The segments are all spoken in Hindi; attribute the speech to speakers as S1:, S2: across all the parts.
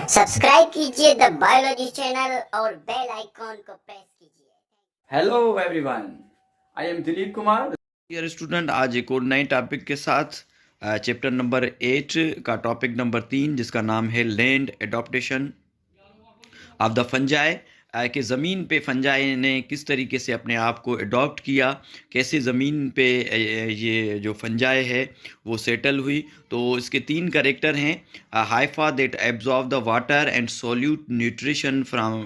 S1: सब्सक्राइब कीजिए द बायोलॉजी चैनल और बेल आइकॉन को प्रेस कीजिए।
S2: Hello everyone, I am Dilip Kumar dear student. आज एक और नए टॉपिक के साथ चैप्टर नंबर 8 का टॉपिक नंबर 3 जिसका नाम है land adaptation of the fungi, कि ज़मीन पे फंजाई ने किस तरीके से अपने आप को अडॉप्ट किया, कैसे ज़मीन पे ये जो फंजाई है वो सेटल हुई। तो इसके 3 कैरेक्टर हैं। Haifa that absorb the water and solute nutrition from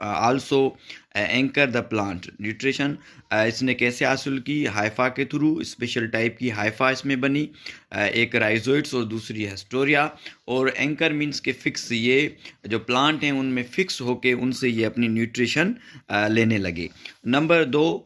S2: also anchor the plant nutrition. इसने कैसे हासिल की? हाइफा के थ्रू। स्पेशल टाइप की हाइफा इसमें बनी, एक राइजोइड्स और दूसरी हेस्टोरिया। और एंकर मीन्स के फिक्स, ये जो प्लांट हैं उनमें फिक्स होके उनसे ये अपनी न्यूट्रिशन लेने लगे। Number 2,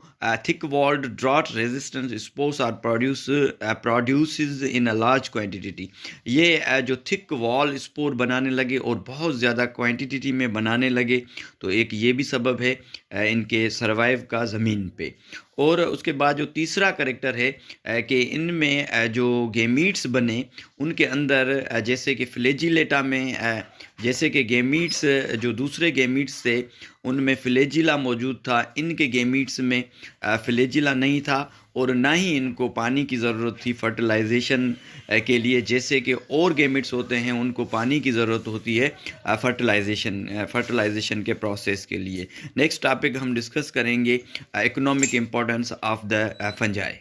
S2: thick walled drought resistant spores are produces in a large quantity. ये जो थिक वॉल स्पोर बनाने लगे और बहुत ज़्यादा क्वांटिटी में बनाने लगे, तो एक ये भी सबब है इनके सर्वाइव का ज़मीन पे। और उसके बाद जो तीसरा करेक्टर है कि इनमें जो गेमीट्स बने उनके अंदर जैसे कि फ्लैजिलेटा में जैसे कि गेमीट्स जो दूसरे गेमीट्स थे उनमें फ्लैजिला मौजूद था, इनके गेमीट्स में फ्लैजिला नहीं था और ना ही इनको पानी की ज़रूरत थी फर्टिलाइजेशन के लिए। जैसे कि और गेमीट्स होते हैं उनको पानी की ज़रूरत होती है फर्टिलाइजेशन के प्रोसेस के लिए। नेक्स्ट टॉपिक हम डिस्कस करेंगे economic importance of the fungi.